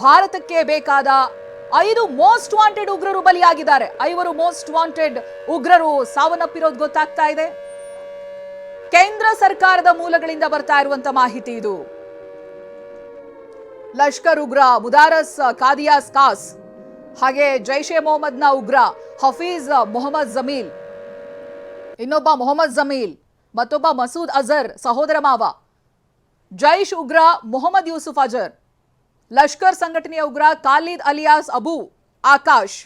ಭಾರತಕ್ಕೆ ಬೇಕಾದ 5 most wanted ಉಗ್ರರು ಬಲಿಯಾಗಿದ್ದಾರೆ. 5 ಮೋಸ್ಟ್ ವಾಂಟೆಡ್ ಉಗ್ರರು ಸಾವನ್ನಪ್ಪಿರೋದು ಗೊತ್ತಾಗ್ತಾ ಇದೆ. ಕೇಂದ್ರ ಸರ್ಕಾರದ ಮೂಲಗಳಿಂದ ಬರ್ತಾ ಇರುವಂತ ಮಾಹಿತಿ ಇದು. ಲಷ್ಕರ್ ಉಗ್ರ ಮುದಾರಸ್ ಕಾದಿಯಾಸ್ ಖಾಸ್, ಹಾಗೆ ಜೈಷೆ ಮೊಹಮ್ಮದ್ನ ಉಗ್ರ ಹಫೀಜ್ ಮೊಹಮ್ಮದ್ ಜಮೀಲ್, ಇನ್ನೊಬ್ಬ ಮೊಹಮ್ಮದ್ ಜಮೀಲ್, ಮತ್ತೊಬ್ಬ ಮಸೂದ್ ಅಜರ್ ಸಹೋದರ ಮಾವ, ಜೈಷ್ ಉಗ್ರ ಮೊಹಮ್ಮದ್ ಯೂಸುಫ್ ಅಜರ್, ಲಷ್ಕರ್ ಸಂಘಟನೆಯ ಉಗ್ರ ಖಾಲಿದ್ ಅಲಿಯಾಸ್ ಅಬು ಆಕಾಶ್,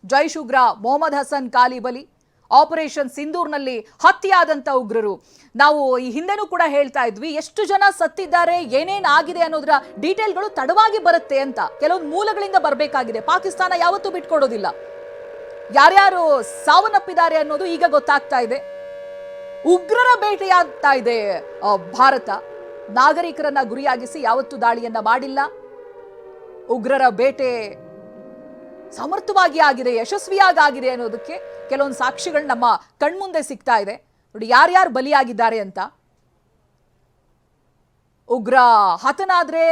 ಜೈಷ್ ಉಗ್ರ ಮೊಹಮ್ಮದ್ ಹಸನ್ ಕಾಲಿ ಬಲಿ. ಆಪರೇಷನ್ ಸಿಂಧೂರ್ನಲ್ಲಿ ಹತ್ಯೆಯಾದಂತ ಉಗ್ರರು. ನಾವು ಈ ಹಿಂದೆನೂ ಕೂಡ ಹೇಳ್ತಾ ಇದ್ವಿ, ಎಷ್ಟು ಜನ ಸತ್ತಿದ್ದಾರೆ, ಏನೇನ್ ಆಗಿದೆ ಅನ್ನೋದರ ಡೀಟೇಲ್ಗಳು ತಡವಾಗಿ ಬರುತ್ತೆ ಅಂತ. ಕೆಲವೊಂದು ಮೂಲಗಳಿಂದ ಬರಬೇಕಾಗಿದೆ. ಪಾಕಿಸ್ತಾನ ಯಾವತ್ತೂ ಬಿಟ್ಕೊಡೋದಿಲ್ಲ. ಯಾರ್ಯಾರು ಸಾವನ್ನಪ್ಪಿದ್ದಾರೆ ಅನ್ನೋದು ಈಗ ಗೊತ್ತಾಗ್ತಾ ಇದೆ. ಉಗ್ರರ ಬೇಟೆಯಾಗ್ತಾ ಇದೆ ಭಾರತ. ನಾಗರಿಕರನ್ನ ಗುರಿಯಾಗಿಸಿ ಯಾವತ್ತೂ ದಾಳಿಯನ್ನ ಮಾಡಿಲ್ಲ. ಉಗ್ರರ ಬೇಟೆ ಸಮರ್ಥವಾಗಿ ಆಗಿದೆ, ಯಶಸ್ವಿಯಾಗಿ ಆಗಿದೆ ಅನ್ನೋದಕ್ಕೆ ಕೆಲವೊಂದು ಸಾಕ್ಷಿಗಳು ನಮ್ಮ ಕಣ್ಮುಂದೆ ಸಿಗ್ತಾ ಇದೆ. ನೋಡಿ ಯಾರ್ಯಾರು ಬಲಿಯಾಗಿದ್ದಾರೆ ಅಂತ. ಉಗ್ರ ಹತನಾದ್ರೆ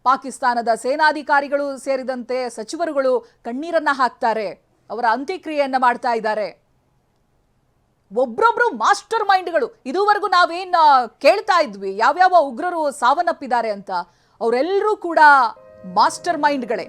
ಪಾಕಿಸ್ತಾನದ ಸೇನಾಧಿಕಾರಿಗಳು ಸೇರಿದಂತೆ ಸಚಿವರುಗಳು ಕಣ್ಣೀರನ್ನ ಹಾಕ್ತಾರೆ, ಅವರ ಅಂತ್ಯಕ್ರಿಯೆಯನ್ನ ಮಾಡ್ತಾ ಇದ್ದಾರೆ. ಒಬ್ರೊಬ್ರು ಮಾಸ್ಟರ್ ಮೈಂಡ್ಗಳು. ಇದುವರೆಗೂ ನಾವೇನ್ ಕೇಳ್ತಾ ಇದ್ವಿ ಯಾವ್ಯಾವ ಉಗ್ರರು ಸಾವನ್ನಪ್ಪಿದ್ದಾರೆ ಅಂತ, ಅವರೆಲ್ಲರೂ ಕೂಡ ಮಾಸ್ಟರ್ ಮೈಂಡ್ಗಳೇ.